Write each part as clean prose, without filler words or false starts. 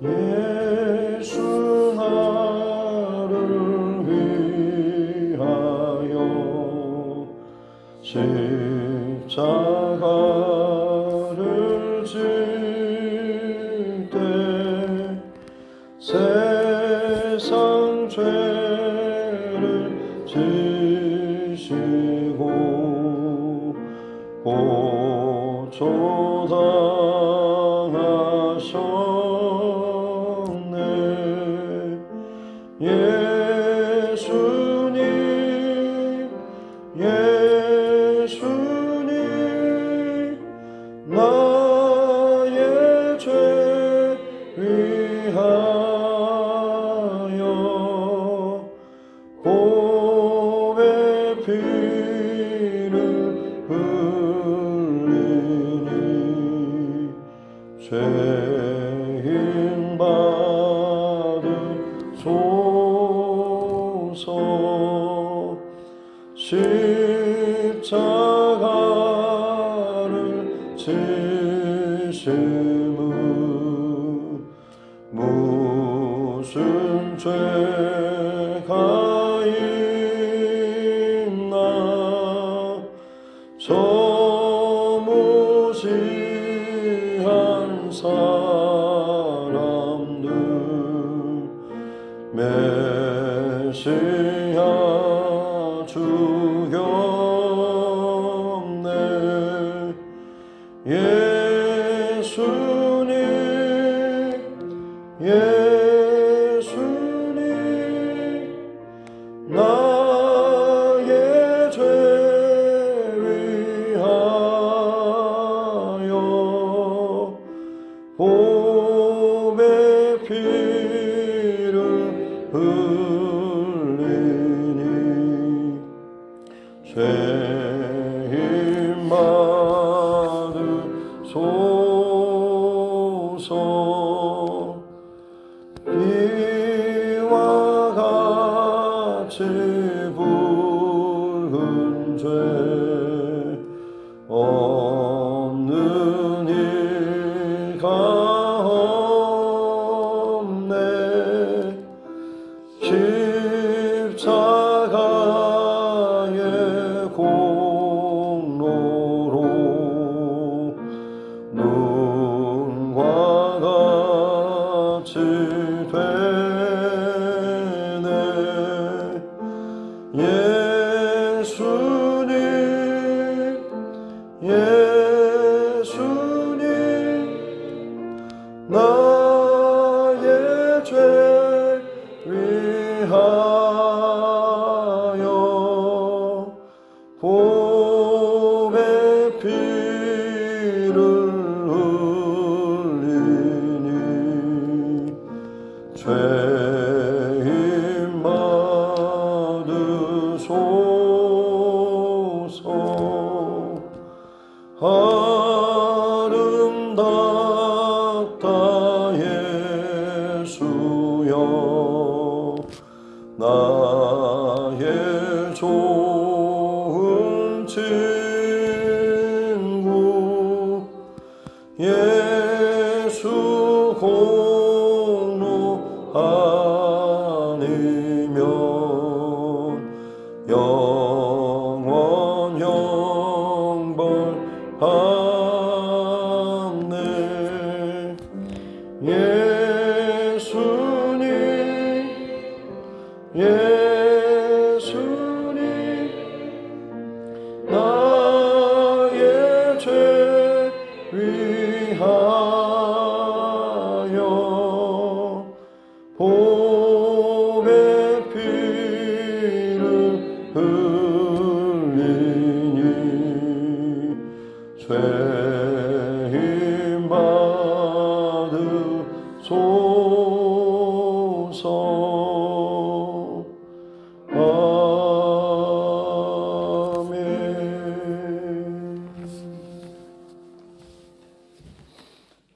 예수 나를 위하여 십자가를 질 때 세상 죄를 지시고 고초당하셨네. 예수님 예수님 나의 죄 위하여 보배 피를 흘리니 죄인 받으소서. 십자가를 지심은 무슨 죄가 있나. 저 무시한 사람들 메시아 죽였네. 예수님 예수님 나의 죄 위하여 보배 피를 흘리니 죄인 받으소서. 비와 같이 붉은 죄 없는 이가 없네. 십자가의 공로로 눈과 같이 되네. 예수님 예수님 나의 죄 위하여 보배 피를 흘리니 죄인 받으소서. 아름답다 예수여 나의 좋은 친구. 예수 공로 아니면 영원 형벌받네. 예수님 예수님 나의 죄 위하여 보배 피를 흘리니 죄인 받으소서. 아멘.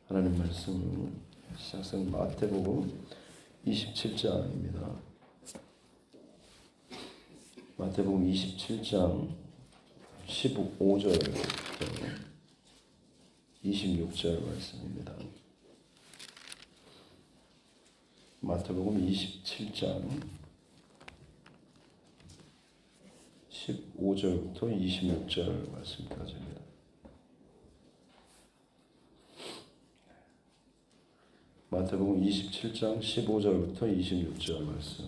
하나님 말씀 시작성 마태복음 마태복음 27장입니다. 마태복음 27장 15절부터 26절 말씀입니다. 마태복음 27장 15절부터 26절 말씀까지입니다. 마태복음 27장 15절부터 26절 말씀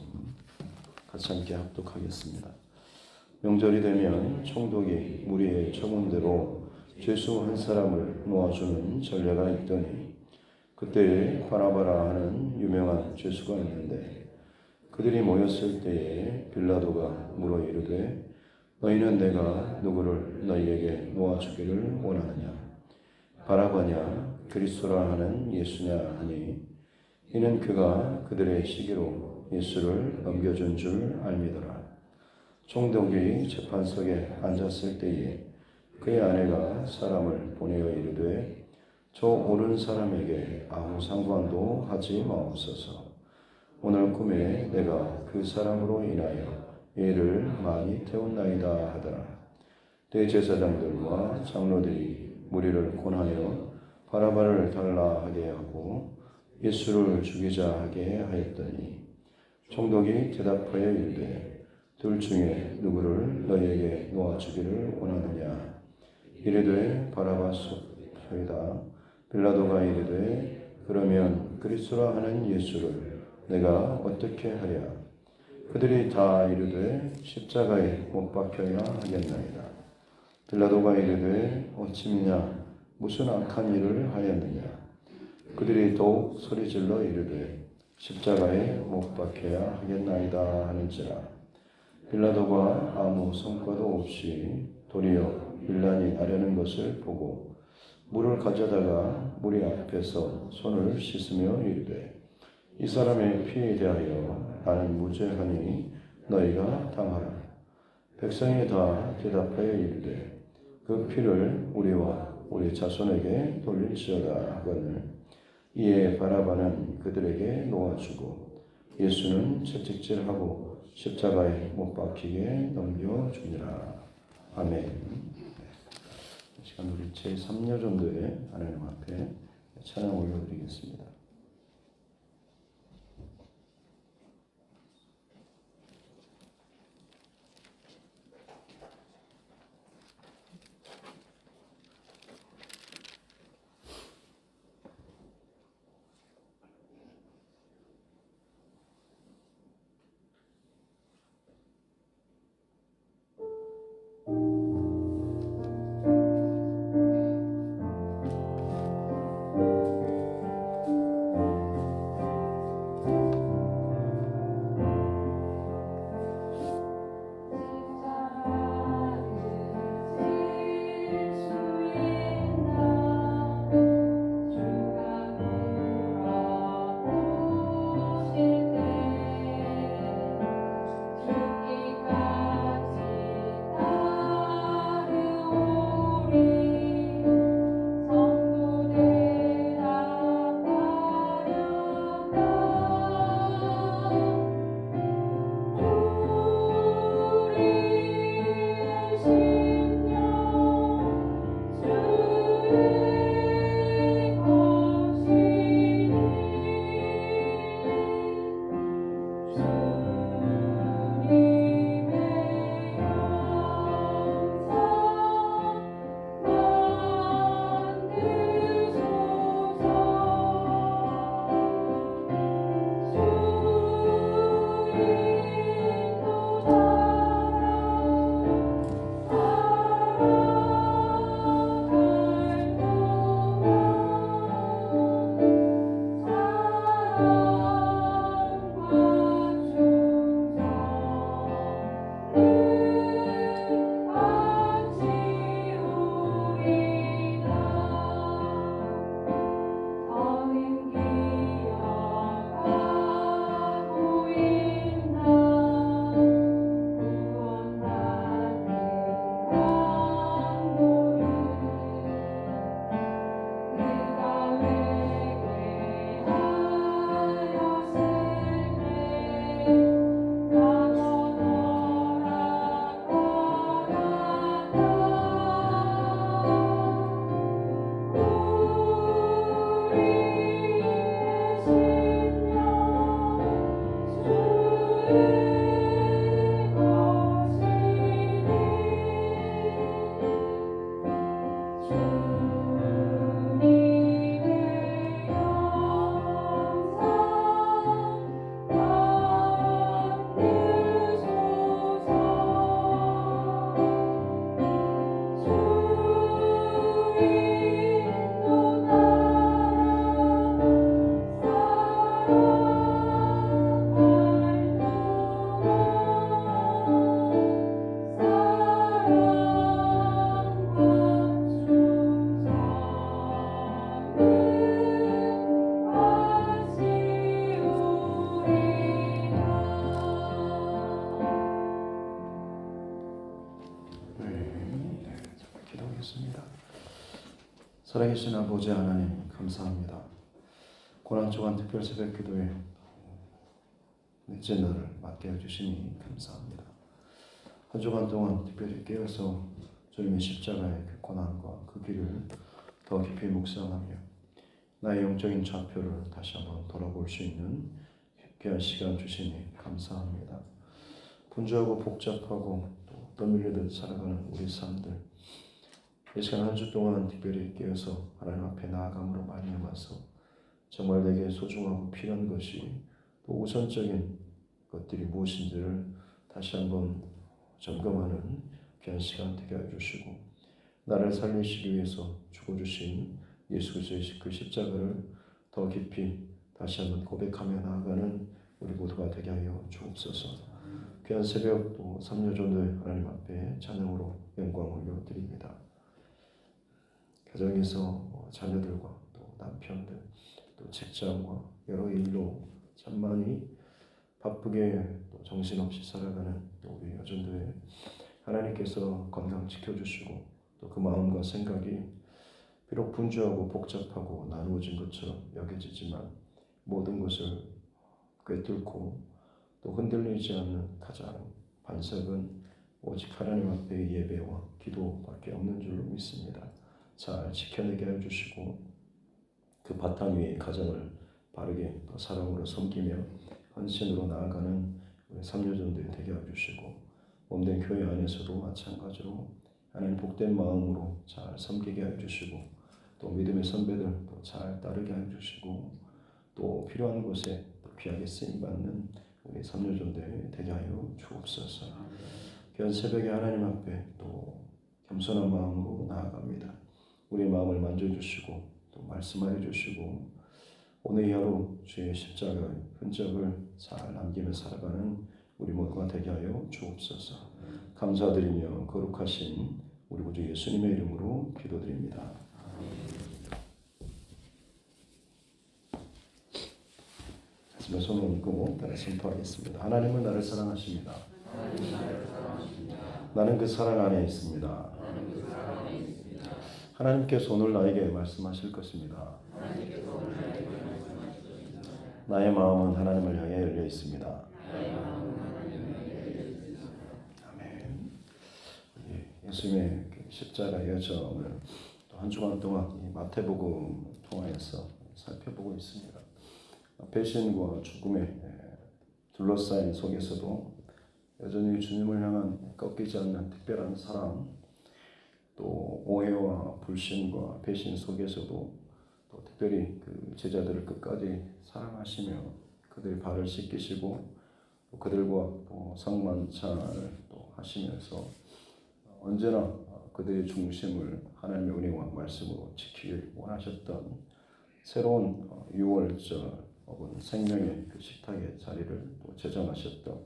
같이 함께 합독하겠습니다. 명절이 되면 총독이 무리의 청문대로 죄수 한 사람을 놓아주는 전례가 있더니 그때에 바라바라 하는 유명한 죄수가 있는데 그들이 모였을 때에 빌라도가 물어 이르되 너희는 내가 누구를 너희에게 놓아주기를 원하느냐 바라바냐 그리스도라 하는 예수냐 하니 이는 그가 그들의 시기로 예수를 넘겨준 줄 알미더라. 총독이 재판석에 앉았을 때에 그의 아내가 사람을 보내어 이르되 저 오는 사람에게 아무 상관도 하지 마옵소서. 오늘 꿈에 내가 그 사람으로 인하여 애를 많이 태웠나이다 하더라. 대제사장들과 장로들이 무리를 권하여 바라바를 달라 하게 하고 예수를 죽이자 하게 하였더니 총독이 대답하여 이르되 둘 중에 누구를 너희에게 놓아주기를 원하느냐 이르되 바라바소이다. 빌라도가 이르되 그러면 그리스도라 하는 예수를 내가 어떻게 하랴. 그들이 다 이르되 십자가에 못 박혀야 하겠나이다. 빌라도가 이르되 어찌미냐 무슨 악한 일을 하였느냐. 그들이 더욱 소리질러 이르되 십자가에 못 박혀야 하겠나이다 하는지라. 빌라도가 아무 성과도 없이 도리어 빌란이 나려는 것을 보고 물을 가져다가 무리 앞에서 손을 씻으며 이르되 이 사람의 피에 대하여 나는 무죄하니 너희가 당하라. 백성이 다 대답하여 이르되 그 피를 우리와 우리 자손에게 돌릴지어다 하거늘 이에 바라바는 그들에게 놓아주고 예수는 채찍질하고 십자가에 못 박히게 넘겨주니라. 아멘. 이 시간 우리 제3여 정도의 하나님 앞에 찬양 올려드리겠습니다. 살아계신 아버지 하나님 감사합니다. 고난주간 특별 새벽 기도에 넷째 날을 맞게 해주시니 감사합니다. 한 주간 동안 특별히 깨어서 주님의 십자가의 그 고난과 그 길을 더 깊이 묵상하며 나의 영적인 좌표를 다시 한번 돌아볼 수 있는 귀한 시간 주시니 감사합니다. 분주하고 복잡하고 또 떠밀리듯 살아가는 우리 삶들, 이 시간 한 주 동안 특별히 깨어서 하나님 앞에 나아감으로 말미암아서 정말 내게 소중하고 필요한 것이 또 우선적인 것들이 무엇인지를 다시 한번 점검하는 귀한 시간 되게 해주시고, 나를 살리시기 위해서 죽어주신 예수 그리스도의 그 십자가를 더 깊이 다시 한번 고백하며 나아가는 우리 모두가 되게 하여 주옵소서. 귀한 새벽 또 삼려전도의 하나님 앞에 찬양으로 영광을 올려드립니다. 가정에서 자녀들과 또 남편들 또 직장과 여러 일로 참 많이 바쁘게 또 정신없이 살아가는 또 우리 여전도에 하나님께서 건강 지켜주시고 또 그 마음과 생각이 비록 분주하고 복잡하고 나누어진 것처럼 여겨지지만 모든 것을 꿰뚫고 또 흔들리지 않는 가장 반석은 오직 하나님 앞의 예배와 기도밖에 없는 줄로 믿습니다. 잘 지켜내게 해주시고 그 바탕 위에 가정을 바르게 또 사랑으로 섬기며 헌신으로 나아가는 우리 삼려전도에 되게 해주시고, 몸된 교회 안에서도 마찬가지로 하나님 복된 마음으로 잘 섬기게 해주시고 또 믿음의 선배들도 잘 따르게 해주시고 또 필요한 곳에 또 귀하게 쓰임받는 우리 삼려전도에 되게 하여 주옵소서. 귀한 새벽에 하나님 앞에 또 겸손한 마음으로 나아갑니다. 우리의 마음을 만져주시고 또 말씀하여 주시고 오늘 이 하루 주의 십자가의 흔적을 잘 남기며 살아가는 우리 모두가 되게 하여 주옵소서. 감사드리며 거룩하신 우리 구주 예수님의 이름으로 기도드립니다. 가슴에 손을 얹고 따라 선포하겠습니다. 하나님은 나를 사랑하십니다. 나는 그 사랑 안에 있습니다. 하나님께서 오늘 나에게 말씀하실 것입니다. 나의 마음은 하나님을 향해 열려 있습니다. 아멘. 예수님의 십자가의 여정을 또 한 주간 동안 마태복음 통하여서 살펴보고 있습니다. 배신과 죽음에 둘러싸인 속에서도 여전히 주님을 향한 꺾이지 않는 특별한 사랑, 또 오해와 불신과 배신 속에서도 또 특별히 그 제자들을 끝까지 사랑하시며 그들의 발을 씻기시고 또 그들과 또 성만찬을 또 하시면서 언제나 그들의 중심을 하나님의 은혜와 말씀으로 지키길 원하셨던 새로운 유월절 혹은 생명의 그 식탁의 자리를 또 제정하셨던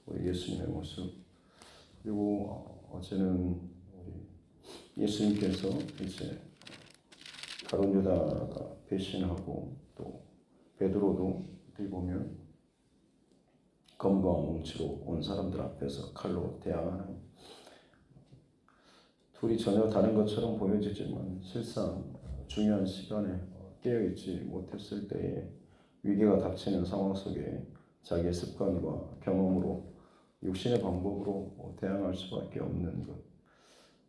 우리 예수님의 모습, 그리고 어제는 예수님께서 이제 가룟 유다가 배신하고 또 베드로도 어떻게 보면 검과 뭉치로 온 사람들 앞에서 칼로 대항하는, 둘이 전혀 다른 것처럼 보여지지만 실상 중요한 시간에 깨어있지 못했을 때에 위기가 닥치는 상황 속에 자기의 습관과 경험으로 육신의 방법으로 대항할 수밖에 없는 것,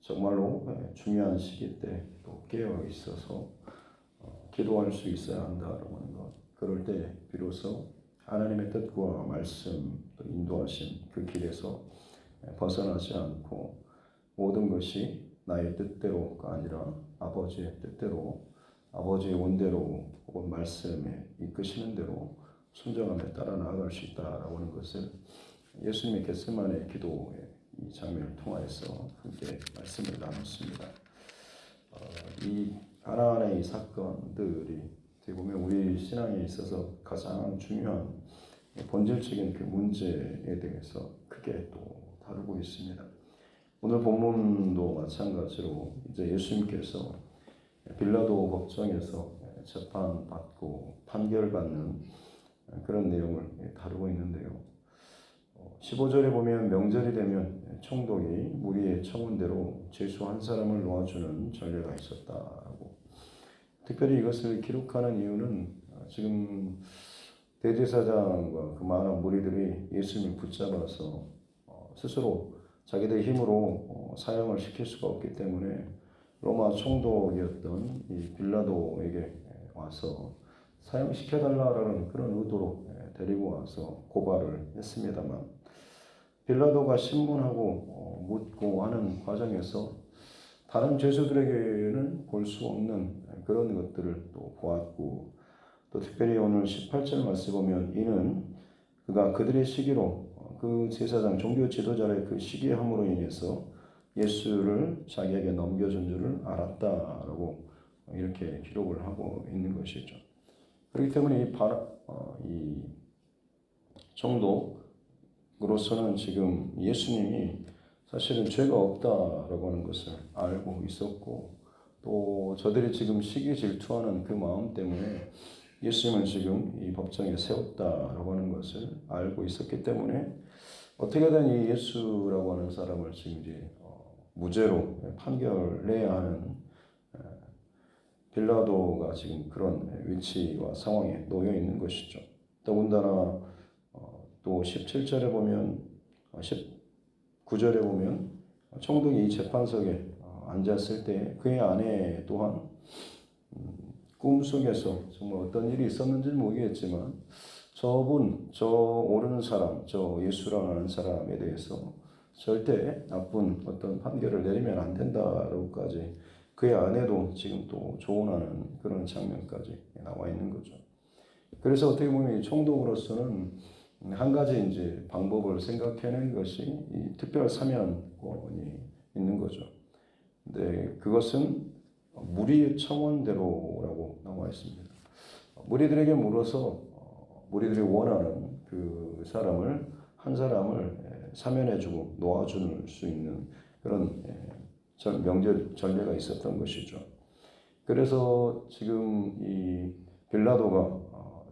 정말로 중요한 시기 때 또 깨어 있어서 기도할 수 있어야 한다라고 하는 것, 그럴 때 비로소 하나님의 뜻과 말씀 또 인도하신 그 길에서 벗어나지 않고 모든 것이 나의 뜻대로가 아니라 아버지의 뜻대로, 아버지의 원대로 혹은 말씀에 이끄시는 대로 순종하며 따라 나아갈 수 있다라고 하는 것을 예수님의 겟세마네 기도의 이 장면을 통하여서 함께 말씀을 나눴습니다. 이 하나하나의 이 사건들이 어떻게 보면 우리 신앙에 있어서 가장 중요한 본질적인 그 문제에 대해서 크게 또 다루고 있습니다. 오늘 본문도 마찬가지로 이제 예수님께서 빌라도 법정에서 재판받고 판결받는 그런 내용을 다루고 있는데요. 15절에 보면 명절이 되면 총독이 무리의 청원대로 죄수 한 사람을 놓아주는 전례가 있었다고 특별히 이것을 기록하는 이유는 지금 대제사장과 그 많은 무리들이 예수님을 붙잡아서 스스로 자기들 힘으로 사형을 시킬 수가 없기 때문에 로마 총독이었던 이 빌라도에게 와서 사형시켜달라는 그런 의도로 데리고 와서 고발을 했습니다만, 빌라도가 신문하고 묻고 하는 과정에서 다른 죄수들에게는 볼 수 없는 그런 것들을 또 보았고, 또 특별히 오늘 18절 말씀 보면 이는 그가 그들의 시기로 그 제사장 종교 지도자의 그 시기함으로 인해서 예수를 자기에게 넘겨준 줄을 알았다라고 이렇게 기록을 하고 있는 것이죠. 그렇기 때문에 이 총독으로서는 지금 예수님이 사실은 죄가 없다라고 하는 것을 알고 있었고, 또 저들이 지금 시기 질투하는 그 마음 때문에 예수님을 지금 이 법정에 세웠다라고 하는 것을 알고 있었기 때문에 어떻게든 이 예수라고 하는 사람을 지금 이제 무죄로 판결내야 하는 빌라도가 지금 그런 위치와 상황에 놓여 있는 것이죠. 더군다나 또 17절에 보면 19절에 보면 총독이 이 재판석에 앉았을 때 그의 아내 또한 꿈속에서 정말 어떤 일이 있었는지는 모르겠지만 저 오르는 사람, 저 예수라는 사람에 대해서 절대 나쁜 어떤 판결을 내리면 안 된다라고까지 그의 아내도 지금 또 조언하는 그런 장면까지 나와 있는 거죠. 그래서 어떻게 보면 이 총독으로서는 한 가지 이제 방법을 생각해낸 것이 이 특별 사면권이 있는 거죠. 근데 그것은 무리 청원대로라고 나와 있습니다. 무리들에게 물어서 무리들이 원하는 그 사람을 한 사람을 사면해주고 놓아줄 수 있는 그런 전례가 있었던 것이죠. 그래서 지금 이 빌라도가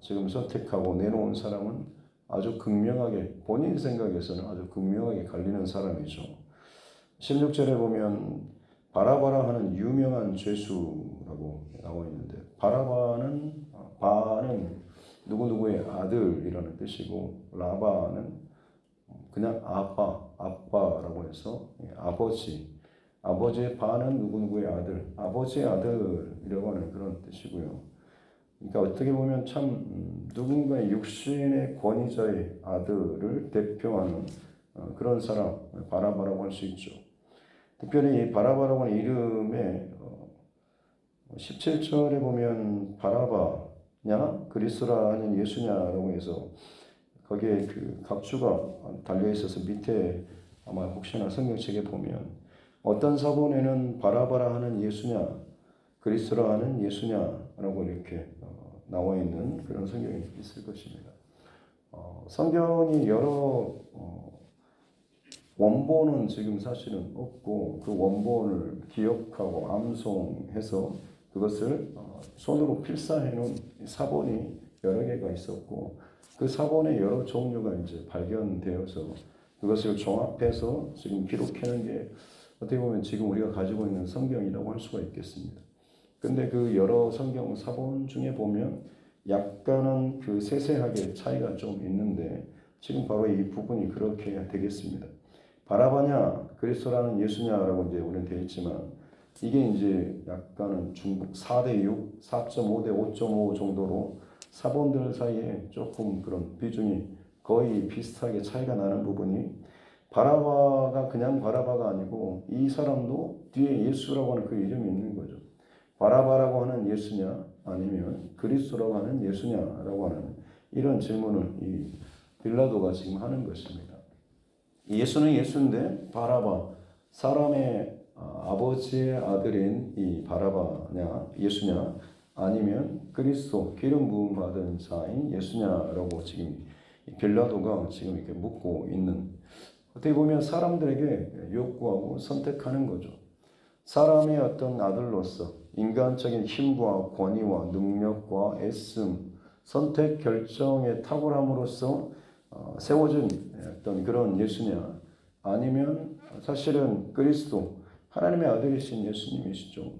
지금 선택하고 내놓은 사람은 아주 극명하게 본인 생각에서는 아주 극명하게 갈리는 사람이죠. 16절에 보면 바라바라 하는 유명한 죄수라고 나와 있는데, 바라바는 바는 누구누구의 아들이라는 뜻이고, 라바는 그냥 아빠라고 해서 아버지의 바는 누구누구의 아들, 아버지의 아들이라고 하는 그런 뜻이고요. 그러니까 어떻게 보면 참 누군가의 육신의 권위자의 아들을 대표하는 그런 사람, 바라바라고 할 수 있죠. 특별히 이 바라바라고 하는 이름에 17절에 보면 바라바냐 그리스도라 하는 예수냐라고 해서 거기에 그 각주가 달려 있어서 밑에 아마 혹시나 성경책에 보면 어떤 사본에는 바라바라 하는 예수냐 그리스도라 하는 예수냐라고 이렇게 나와 있는 그런 성경이 있을 것입니다. 성경이 여러 원본은 지금 사실은 없고 그 원본을 기억하고 암송해서 그것을 손으로 필사해 놓은 사본이 여러 개가 있었고, 그 사본의 여러 종류가 이제 발견되어서 그것을 종합해서 지금 기록해놓은 게 어떻게 보면 지금 우리가 가지고 있는 성경이라고 할 수가 있겠습니다. 근데 그 여러 성경 사본 중에 보면 약간은 그 세세하게 차이가 좀 있는데 지금 바로 이 부분이 그렇게 되겠습니다. 바라바냐 그리스도라는 예수냐라고 이제 우리는 되어 있지만 이게 이제 약간은 중복 4:6, 4.5대 5.5 정도로 사본들 사이에 조금 그런 비중이 거의 비슷하게 차이가 나는 부분이, 바라바가 그냥 바라바가 아니고 이 사람도 뒤에 예수라고 하는 그 이름이 있는 거죠. 바라바라고 하는 예수냐 아니면 그리스도라고 하는 예수냐라고 하는 이런 질문을 이 빌라도가 지금 하는 것입니다. 예수는 예수인데 바라바, 사람의 아버지의 아들인 이 바라바냐 예수냐 아니면 그리스도 기름 부음 받은 자인 예수냐라고 지금 빌라도가 지금 이렇게 묻고 있는, 어떻게 보면 사람들에게 욕구하고 선택하는 거죠. 사람의 어떤 아들로서 인간적인 힘과 권위와 능력과 애씀, 선택 결정의 탁월함으로써 세워진 어떤 그런 예수냐 아니면 사실은 그리스도 하나님의 아들이신 예수님이시죠.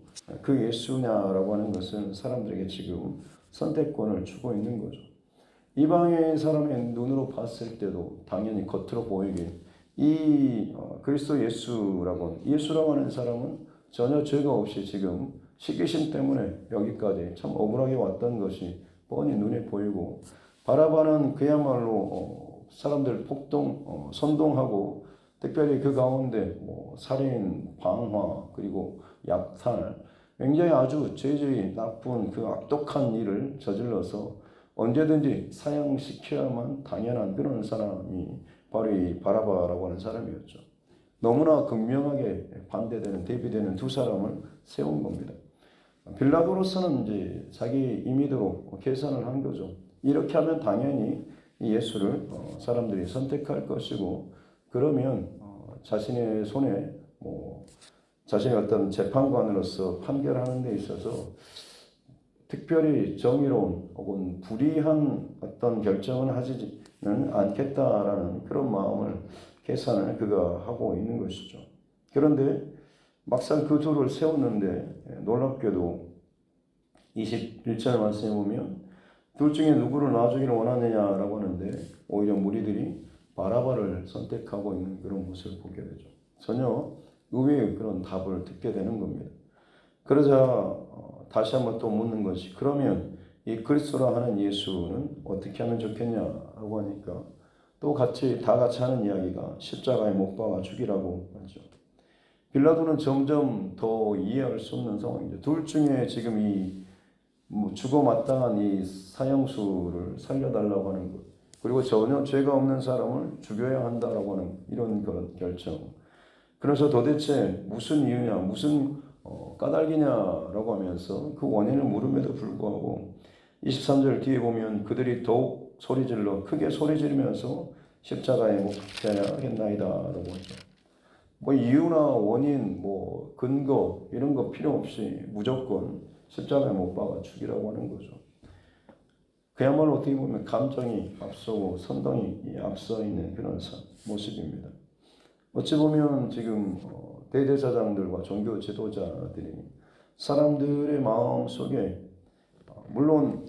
그 예수냐라고 하는 것은 사람들에게 지금 선택권을 주고 있는 거죠. 이방인 사람의 눈으로 봤을 때도 당연히 겉으로 보이길 이 그리스도 예수라고 하는 사람은 전혀 죄가 없이 지금 시기심 때문에 여기까지 참 억울하게 왔던 것이 뻔히 눈에 보이고, 바라바는 그야말로 사람들 선동하고, 특별히 그 가운데 살인, 방화, 그리고 약탈, 굉장히 아주 죄질이 나쁜 그 악독한 일을 저질러서 언제든지 사형시켜야만 당연한 그런 사람이 바로 이 바라바라고 하는 사람이었죠. 너무나 극명하게 반대되는, 대비되는 두 사람을 세운 겁니다. 빌라도로서는 이제 자기 임의대로 계산을 한 거죠. 이렇게 하면 당연히 예수를 사람들이 선택할 것이고, 그러면 자신의 손에 자신의 어떤 재판관으로서 판결하는 데 있어서 특별히 정의로운 혹은 불의한 어떤 결정은 하지는 않겠다라는 그런 마음을 계산을 그가 하고 있는 것이죠. 그런데 막상 그 둘을 세웠는데 놀랍게도 21절 말씀에 보면 둘 중에 누구를 놔주기를 원하느냐라고 하는데 오히려 무리들이 바라바를 선택하고 있는 그런 모습을 보게 되죠. 전혀 의외의 그런 답을 듣게 되는 겁니다. 그러자 다시 한번 또 묻는 것이, 그러면 이 그리스도라 하는 예수는 어떻게 하면 좋겠냐라고 하니까 또 다 같이 하는 이야기가 십자가에 못 박아 죽이라고 하죠. 빌라도는 점점 더 이해할 수 없는 상황이죠. 둘 중에 지금 이 죽어 마땅한 이 사형수를 살려달라고 하는 것, 그리고 전혀 죄가 없는 사람을 죽여야 한다라고 하는 이런 그런 결정. 그래서 도대체 무슨 이유냐, 무슨 까닭이냐라고 하면서 그 원인을 물음에도 불구하고 23절 뒤에 보면 그들이 더욱 크게 소리 지르면서 십자가에 못 박혀야겠나이다라고 하죠. 이유나 원인, 근거 이런 거 필요 없이 무조건 십자가에 못 박아 죽이라고 하는 거죠. 그야말로 어떻게 보면 감정이 앞서고 선동이 앞서 있는 그런 모습입니다. 어찌 보면 지금 대제사장들과 종교 지도자들이 사람들의 마음 속에 물론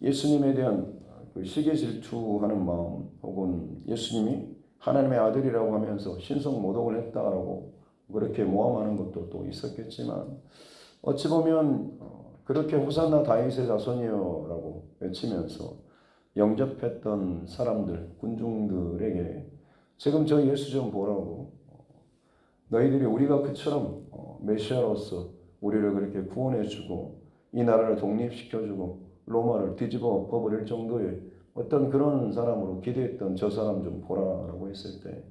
예수님에 대한 그 시기 질투하는 마음, 혹은 예수님이 하나님의 아들이라고 하면서 신성 모독을 했다라고 그렇게 모함하는 것도 또 있었겠지만, 어찌 보면 그렇게 호산나 다윗의 자손이여라고 외치면서 영접했던 사람들, 군중들에게 지금 저 예수 좀 보라고, 너희들이 우리가 그처럼 메시아로서 우리를 그렇게 구원해주고 이 나라를 독립시켜주고 로마를 뒤집어 엎어버릴 정도의 어떤 그런 사람으로 기대했던 저 사람 좀 보라라고 했을 때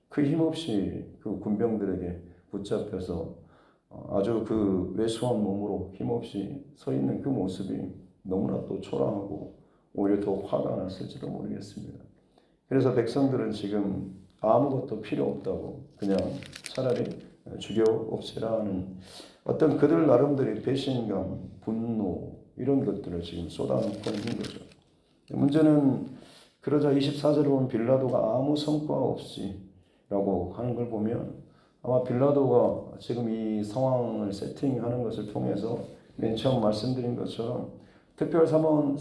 그 힘없이 그 군병들에게 붙잡혀서 아주 그 왜소한 몸으로 힘없이 서 있는 그 모습이 너무나 또 초라하고 오히려 더 화가 났을지도 모르겠습니다. 그래서 백성들은 지금 아무것도 필요 없다고 그냥 차라리 죽여 없애라 하는 어떤 그들 나름대로의 배신감, 분노 이런 것들을 지금 쏟아놓고 있는 거죠. 문제는 그러자 24절에 보면 빌라도가 아무 성과 없이 라고 하는 걸 보면 아마 빌라도가 지금 이 상황을 세팅하는 것을 통해서 맨 처음 말씀드린 것처럼 특별 사명권이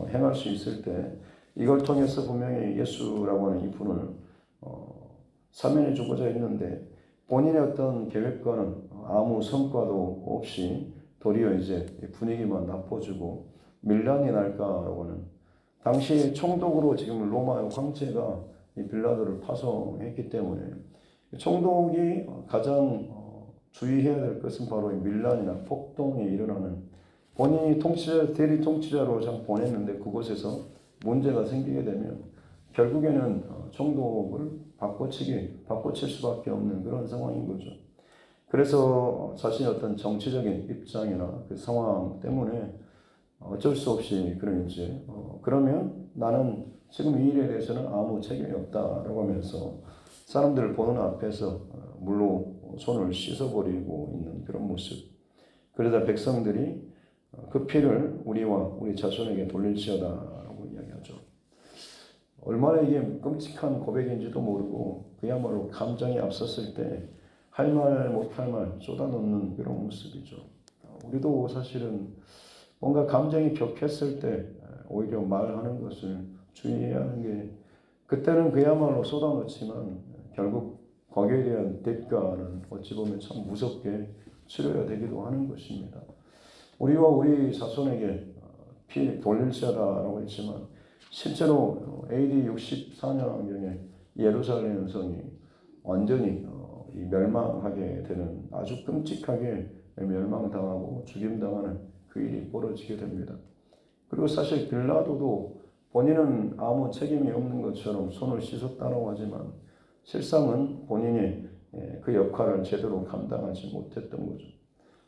행할 수 있을 때 이걸 통해서 분명히 예수라고 하는 이분을 사면해 주고자 했는데 본인의 어떤 계획과는 아무 성과도 없이 도리어 이제 분위기만 나빠주고 밀란이 날까라고 하는, 당시 총독으로 지금 로마 황제가 이 빌라도를 파송했기 때문에 총독이 가장 주의해야 될 것은 바로 이 밀란이나 폭동이 일어나는, 본인이 대리 통치자로 참 보냈는데 그곳에서 문제가 생기게 되면 결국에는 총독을 바꿔칠 수밖에 없는 그런 상황인 거죠. 그래서 자신의 어떤 정치적인 입장이나 그 상황 때문에 어쩔 수 없이 그러는지 그러면 나는 지금 이 일에 대해서는 아무 책임이 없다라고 하면서 사람들을 보는 앞에서 물로 손을 씻어버리고 있는 그런 모습. 그러다 백성들이 그 피를 우리와 우리 자손에게 돌릴지어다라고 이야기하죠. 얼마나 이게 끔찍한 고백인지도 모르고 그야말로 감정이 앞섰을 때 할 말 못할 말 쏟아놓는 그런 모습이죠. 우리도 사실은 뭔가 감정이 격했을 때 오히려 말하는 것을 주의해야 하는 게, 그때는 그야말로 쏟아놓지만 결국 거기에 대한 대가는 어찌 보면 참 무섭게 치러야 되기도 하는 것입니다. 우리와 우리 자손에게 피 돌릴세라라고 했지만 실제로 AD 64년경에 예루살렘 성이 완전히 멸망하게 되는, 아주 끔찍하게 멸망당하고 죽임당하는 그 일이 벌어지게 됩니다. 그리고 사실 빌라도도 본인은 아무 책임이 없는 것처럼 손을 씻었다고 하지만 실상은 본인이 그 역할을 제대로 감당하지 못했던 거죠.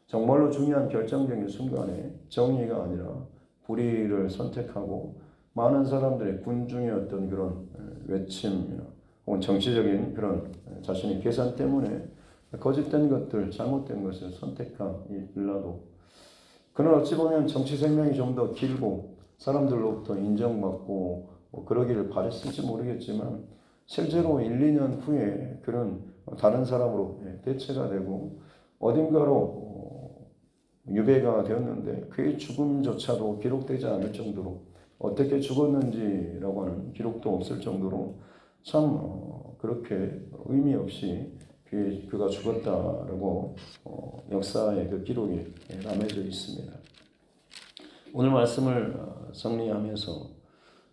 정말로 중요한 결정적인 순간에 정의가 아니라 불의를 선택하고 많은 사람들의 군중의 어떤 그런 외침이나 혹은 정치적인 그런 자신의 계산 때문에 거짓된 것들, 잘못된 것을 선택한 이 빌라도, 그는 어찌 보면 정치 생명이 좀 더 길고 사람들로부터 인정받고 그러기를 바랬을지 모르겠지만 실제로 1, 2년 후에 그는 다른 사람으로 대체가 되고 어딘가로 유배가 되었는데 그의 죽음조차도 기록되지 않을 정도로, 어떻게 죽었는지라고 하는 기록도 없을 정도로 참 그렇게 의미 없이 그가 죽었다라고 역사의 그 기록이 남겨져 있습니다. 오늘 말씀을 정리하면서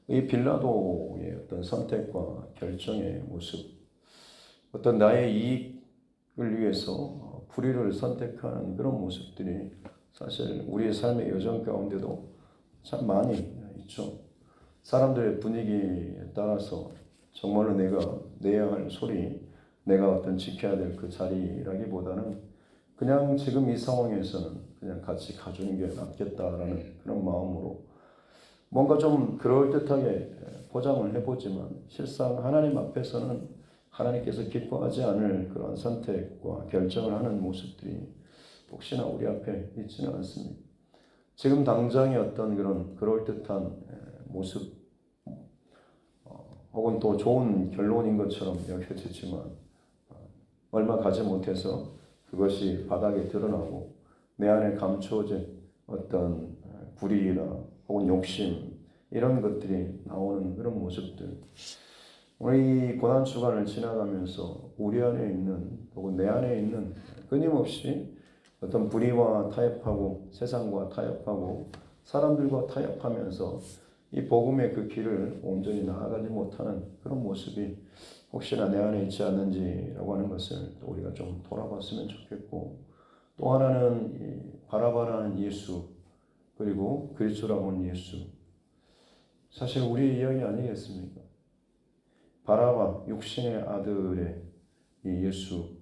이 빌라도의 어떤 선택과 결정의 모습, 어떤 나의 이익을 위해서 불의를 선택하는 그런 모습들이 사실 우리의 삶의 여정 가운데도 참 많이 있죠. 사람들의 분위기에 따라서 정말로 내가 내야 할 소리, 내가 어떤 지켜야 될 그 자리라기보다는 그냥 지금 이 상황에서는 그냥 같이 가주는 게 낫겠다라는 그런 마음으로 뭔가 좀 그럴듯하게 포장을 해보지만 실상 하나님 앞에서는 하나님께서 기뻐하지 않을 그런 선택과 결정을 하는 모습들이 혹시나 우리 앞에 있지는 않습니다. 지금 당장의 어떤 그런 그럴듯한 모습 혹은 또 좋은 결론인 것처럼 여겨지지만 얼마 가지 못해서 그것이 바닥에 드러나고 내 안에 감추어진 어떤 불의나 혹은 욕심, 이런 것들이 나오는 그런 모습들, 우리 이 고난주간을 지나가면서 우리 안에 있는 혹은 내 안에 있는 끊임없이 어떤 불의와 타협하고 세상과 타협하고 사람들과 타협하면서 이 복음의 그 길을 온전히 나아가지 못하는 그런 모습이 혹시나 내 안에 있지 않는지라고 하는 것을 또 우리가 좀 돌아봤으면 좋겠고, 또 하나는 이 바라바라는 예수, 그리고 그리스도라고 하는 예수, 사실 우리의 이야기 아니겠습니까? 바라바, 육신의 아들의 이 예수,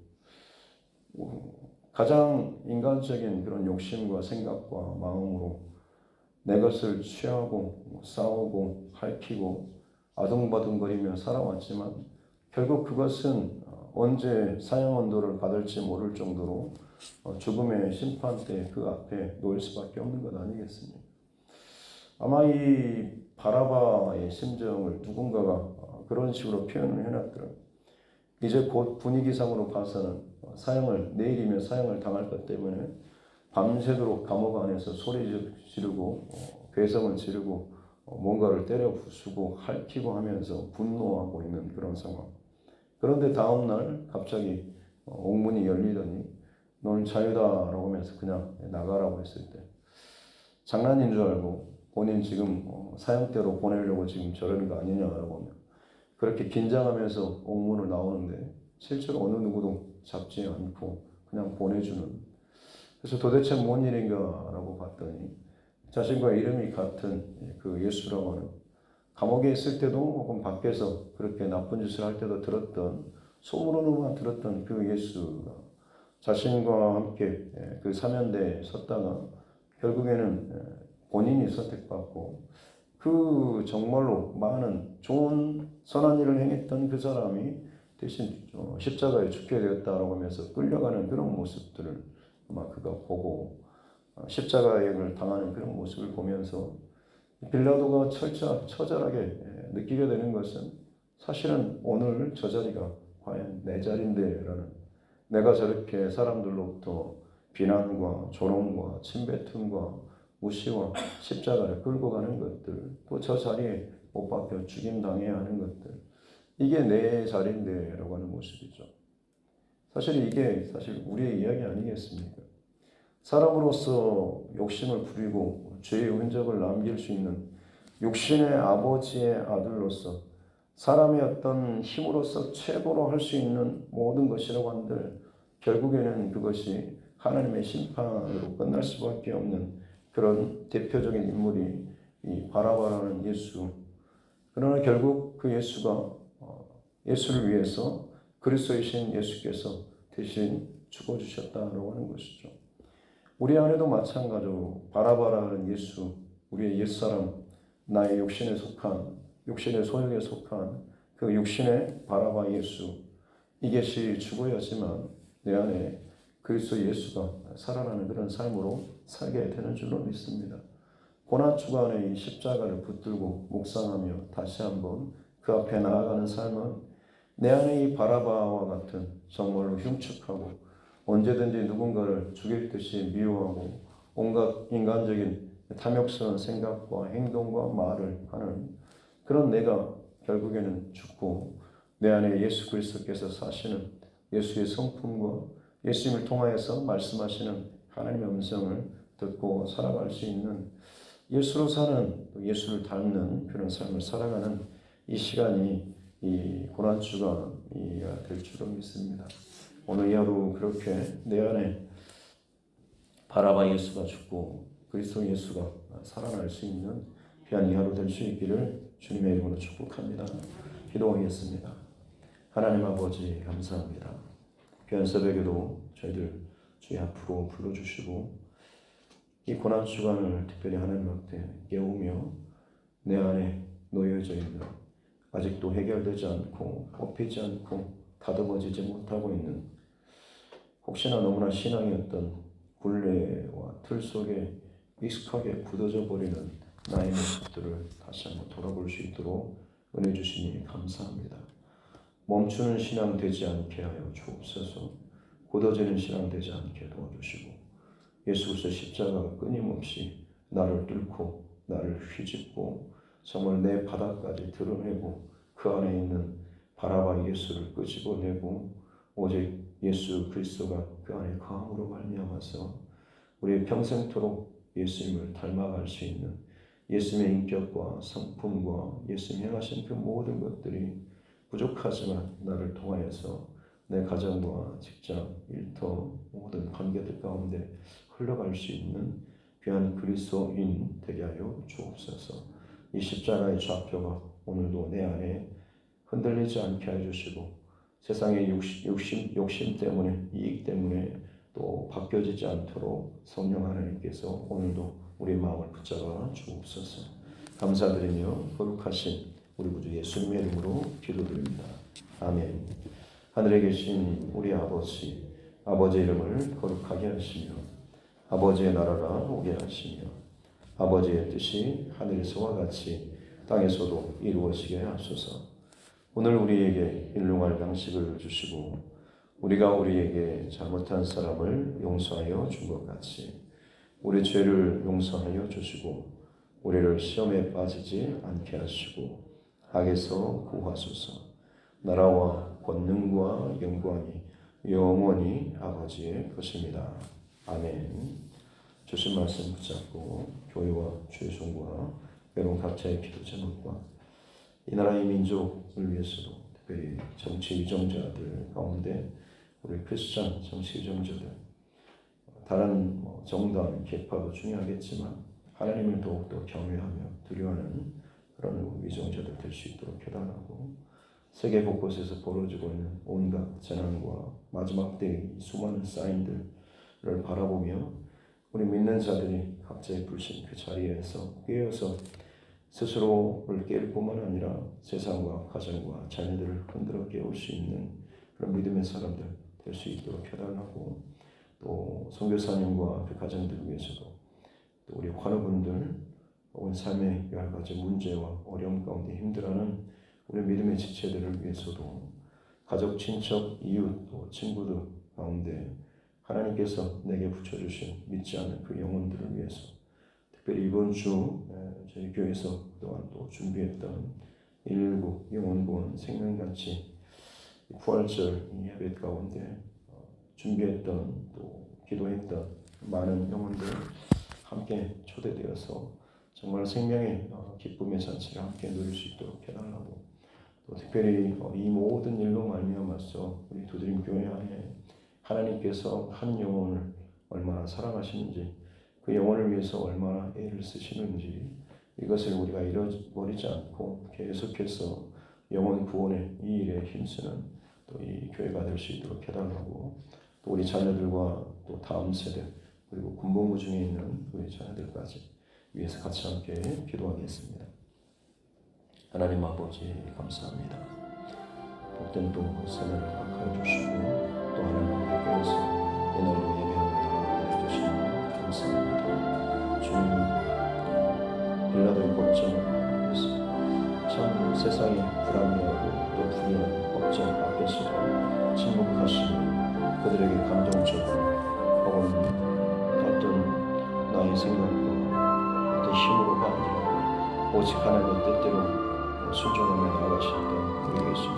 가장 인간적인 그런 욕심과 생각과 마음으로 내 것을 취하고 싸우고 핥히고 아둥바둥거리며 살아왔지만 결국 그것은 언제 사형언도를 받을지 모를 정도로 죽음의 심판대 그 앞에 놓일 수밖에 없는 것 아니겠습니까? 아마 이 바라바의 심정을 누군가가 그런 식으로 표현을 해놨더라고요. 이제 곧 분위기상으로 봐서는 내일이면 사형을 당할 것 때문에 밤새도록 감옥 안에서 소리 지르고 괴성을 지르고 뭔가를 때려 부수고 핥히고 하면서 분노하고 있는 그런 상황. 그런데 다음날 갑자기 옥문이 열리더니 너는 자유다라고 하면서 그냥 나가라고 했을 때 장난인 줄 알고 본인 지금 사형대로 보내려고 지금 저러는 거 아니냐라고 하면 그렇게 긴장하면서 옥문을 나오는데 실제로 어느 누구도 잡지 않고 그냥 보내주는, 그래서 도대체 뭔 일인가라고 봤더니 자신과 이름이 같은 그 예수라고 하는, 감옥에 있을 때도 혹은 밖에서 그렇게 나쁜 짓을 할 때도 들었던, 소문으로만 들었던 그 예수가 자신과 함께 그 사면대에 섰다가 결국에는 본인이 선택받고 그 정말로 많은 좋은 선한 일을 행했던 그 사람이 대신 십자가에 죽게 되었다라고 하면서 끌려가는 그런 모습들을 아마 그가 보고 십자가행을 당하는 그런 모습을 보면서 빌라도가 처절하게 때 느끼게 되는 것은 사실은 오늘 저 자리가 과연 내 자리인데 라는, 내가 저렇게 사람들로부터 비난과 조롱과 침뱉음과 무시와 십자가를 끌고 가는 것들, 또 저 자리에 못 박혀 죽임당해야 하는 것들, 이게 내 자리인데 라고 하는 모습이죠. 사실 이게 사실 우리의 이야기 아니겠습니까? 사람으로서 욕심을 부리고 죄의 흔적을 남길 수 있는 육신의 아버지의 아들로서 사람의 어떤 힘으로서 최고로 할 수 있는 모든 것이라고 한들 결국에는 그것이 하나님의 심판으로 끝날 수밖에 없는 그런 대표적인 인물이 이 바라바라는 예수. 그러나 결국 그 예수를 위해서 그리스도이신 예수께서 대신 죽어주셨다라고 하는 것이죠. 우리 안에도 마찬가지로 바라바라는 예수, 우리의 옛사람, 나의 욕심에 속한, 육신의 소욕에 속한 그 육신의 바라바 예수, 이것이 죽어야지만 내 안에 그리스도 예수가 살아나는 그런 삶으로 살게 되는 줄로 믿습니다. 고난주간에 이 십자가를 붙들고 묵상하며 다시 한번 그 앞에 나아가는 삶은 내 안에 이 바라바와 같은 정말로 흉측하고 언제든지 누군가를 죽일 듯이 미워하고 온갖 인간적인 탐욕스러운 생각과 행동과 말을 하는 그런 내가 결국에는 죽고 내 안에 예수 그리스도께서 사시는 예수의 성품과 예수님을 통하여서 말씀하시는 하나님의 음성을 듣고 살아갈 수 있는 예수로 사는, 예수를 닮는 그런 삶을 살아가는 이 시간이 이 고난주간이 될 줄로 믿습니다. 오늘 이 하루 그렇게 내 안에 바라바 예수가 죽고 그리스도 예수가 살아날 수 있는 귀한 이 하루 될 수 있기를 주님의 이름으로 축복합니다. 기도하겠습니다. 하나님 아버지 감사합니다. 귀한 새벽에도 저희들 주의 앞으로 불러주시고 이 고난주간을 특별히 하나님 앞에 깨우며 내 안에 놓여져 있는 아직도 해결되지 않고 뽑히지 않고 다듬어지지 못하고 있는 혹시나 너무나 신앙의 어떤 굴레와 틀 속에 익숙하게 굳어져 버리는 나의 모습들을 다시 한번 돌아볼 수 있도록 은혜 주시니 감사합니다. 멈추는 신앙 되지 않게 하여 주옵소서. 굳어지는 신앙 되지 않게 도와주시고 예수 그리스도 십자가가 끊임없이 나를 뚫고 나를 휘집고 정말 내 바닥까지 드러내고 그 안에 있는 바라바 예수를 끄집어내고 오직 예수 그리스도가 그 안에 거함으로 말미암아서 우리의 평생토록 예수님을 닮아갈 수 있는 예수님의 인격과 성품과 예수님 행하신 그 모든 것들이 부족하지만 나를 통하여서 내 가정과 직장, 일터, 모든 관계들 가운데 흘러갈 수 있는 귀한 그리스도인 되게 하여 주옵소서. 이 십자가의 좌표가 오늘도 내 안에 흔들리지 않게 해주시고 세상의 욕심 때문에 이익 때문에 또 바뀌어지지 않도록 성령 하나님께서 오늘도 우리 마음을 붙잡아 주옵소서. 감사드리며 거룩하신 우리 구주 예수님의 이름으로 기도드립니다. 아멘. 하늘에 계신 우리 아버지, 아버지의 이름을 거룩하게 하시며 아버지의 나라가 오게 하시며 아버지의 뜻이 하늘에서와 같이 땅에서도 이루어지게 하소서. 오늘 우리에게 일용할 양식을 주시고 우리가 우리에게 잘못한 사람을 용서하여 준 것 같이 우리 죄를 용서하여 주시고 우리를 시험에 빠지지 않게 하시고 악에서 구하소서. 나라와 권능과 영광이 영원히 아버지의 것입니다. 아멘. 주신 말씀 붙잡고 교회와 주의 종과 여러분 각자의 기도 제목과 이 나라의 민족을 위해서도 특별히 정치 위정자들 가운데 우리 크리스찬 정치 위정자들 다른 정당 계파도 중요하겠지만 하나님을 더욱더 경외하며 두려워하는 그런 위정자들 될 수 있도록 기도하고 세계 곳곳에서 벌어지고 있는 온갖 재난과 마지막 때의 수많은 사인들을 바라보며 우리 믿는 자들이 각자의 불신 그 자리에서 깨어서 스스로를 깨울 뿐만 아니라 세상과 가정과 자녀들을 흔들어 깨울 수 있는 그런 믿음의 사람들 될 수 있도록 해달라고 또 선교사님과 그 가정들 위해서도 또 우리 환우분들 혹은 삶의 여러 가지 문제와 어려움 가운데 힘들어하는 우리 믿음의 지체들을 위해서도 가족, 친척, 이웃, 또 친구들 가운데 하나님께서 내게 붙여주신 믿지 않는 그 영혼들을 위해서 특별히 이번 주 저희 교회에서 그동안 또 준비했던 119 영혼구원 생명잔치 부활절 예배 가운데 준비했던 또 기도했던 많은 영혼들 함께 초대되어서 정말 생명의 기쁨의 잔치를 함께 누릴 수 있도록 해달라고, 또 특별히 이 모든 일로 말미암아서 우리 두드림 교회 안에 하나님께서 한 영혼을 얼마나 사랑하시는지, 그 영혼을 위해서 얼마나 애를 쓰시는지, 이것을 우리가 잃어버리지 않고 계속해서 영혼 구원의 이 일에 힘쓰는 또 이 교회가 될 수 있도록 해달라고, 또 우리 자녀들과 또 다음 세대 그리고 군복무 중에 있는 우리 자녀들까지 위해서 같이 함께 기도하겠습니다. 하나님 아버지 감사합니다. 복된 또 새날을 허락하여 주시고 또 하나님 교회에서 이날로 예배하며 해주시니 감사합니다. 주님, 빌라도의 법정을 위해서 참 세상이 불합리하고 또 불의한 법정 앞에서 침묵하시니 그들에게 감정적으로 혹은 어떤 나의 생각과 어떤 힘으로가 아니라 오직 하나님의 뜻대로 순종하며 나아가셨던 우리 예수님,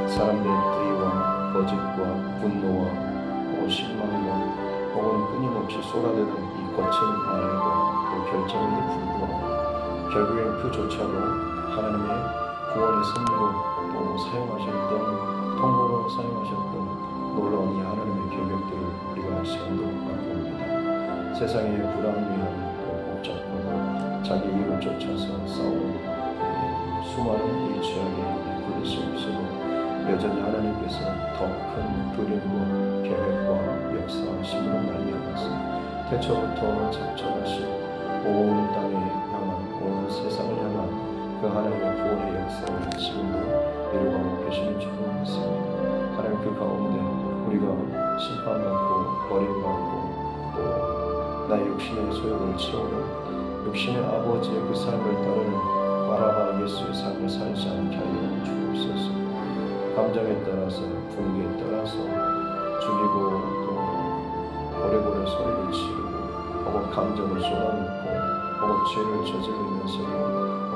사람들의 불의와 거짓과 분노와 혹은 실망과 혹은 끊임없이 쏟아내는 이 거친 말과 또 결정에도 불구하고 결국엔 그조차도 하나님의 구원의 선물로 또 사용하셨던, 통로로 사용하셨던 놀라운 이 하나님의 계획들을 우리가 시간으로 바라봅니다. 세상의 불합리한 또 복잡하고 자기 이익을 쫓아서 싸우는 수많은 이 죄악에 굴릴 수 없어도 여전히 하나님께서 더 큰 그림과 계획과 역사하심으로 말미암아서 태초부터 작정하신 온 땅에 향한, 온 세상을 향한 그 하나님의 구원의 역사를 지금도 이루어가고 계시는 줄 믿습니다. 하나님 그 가운데 우리가 심판받고 버림받고 또 나의 육신의 소욕을 채우는 육신의 아버지의 그 삶을 따르는 바라바 예수의 삶을 살지 않게 하여 주옵소서. 감정에 따라서, 분위기에 따라서 죽이고 또 고래고래 소리를 지르고 혹은 감정을 쏟아붓고 혹은 죄를 저지르면서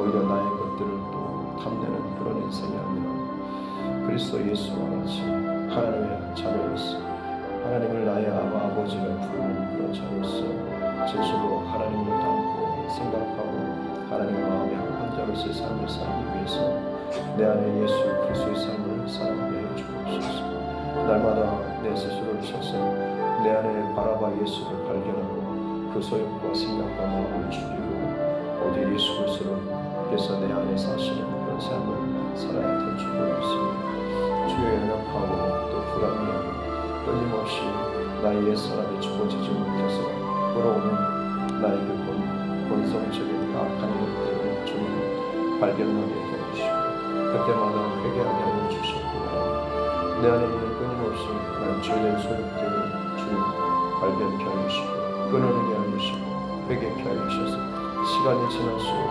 오히려 나의 것들을 또 탐내는 그런 인생이 아니라 그리스도 예수와 같이 하나님의 자녀로서 하나님을 나의 아버지가 부르는 그런 자로서 진실로 하나님을 닮고 생각하고 하나님의 마음에 합한 자로서의 삶을 살기 위해서 내 안에 예수 그리스도의 삶을 살아가게 해 주옵소서. 날마다 내 스스로를 쳐서 내 안에 바라바 예수를 발견하고 그 소욕과 생각과 마음을 죽이고 오직 예수 그리스도께서 내 안에 사시는 그런 삶을 살아야 될 줄 믿습니다. 주의 연약하고 또 불합리하고 끊임없이 나의 옛사람이 죽어지지 못해서 끌어오는 나의 그 본성적인 악한 것들을 주님 발견하게 해주시고 그때마다 회개하게 하여 주셨고 내 안에 있는 끊임없이 그런 죄된 소욕들을 주님 발견케 하여 주시고 끊어내게 하여 주시고 회개케 하여 주셔서 시간이 지날수록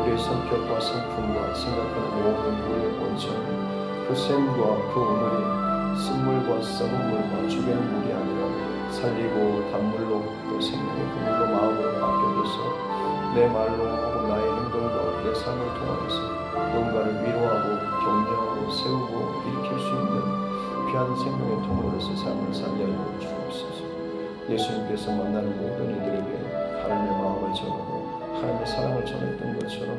우리의 성격과 성품과 생각하는 모든 우리의 원천은 그 샘과 그 우물이 쓴물과 썩은 물과 죽이는 물이 아니라 살리고 단물로 또 생명의 그물로 마음으로 바뀌어져서 내 말로 혹은 나의 행동과 내 삶을 통하여서 누군가를 위로하고 격려하고 세우고 일으킬 수 있는 귀한 생명의 통로로서 삶을 살게 하여 주옵소서. 예수님께서 만나는 모든 이들에게 하나님의 마음을 전하고 하나님의 사랑을 전했던 것처럼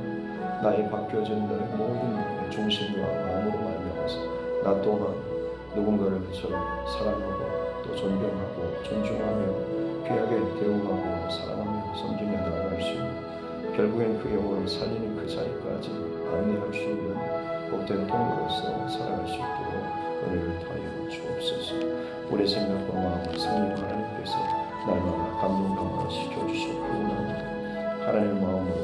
나의 바뀌어진 너의 모든 중심과 마음으로 말미암아서 나 또한 누군가를 그처럼 사랑하고 또 존경하고 존중하며 귀하게 대우하고 사랑하며 섬기며 나아갈 수 있는, 결국엔 그 영혼을 살리는 그 자리까지 안내할 수 있는 복된 통로로서 살아갈 수 있도록 은혜를 더하여 주옵소서. 우리 생각과 마음을 성령 하나님께서 날마다 감동 강화시켜 주시옵고 원합니다. 하나님의 마음으로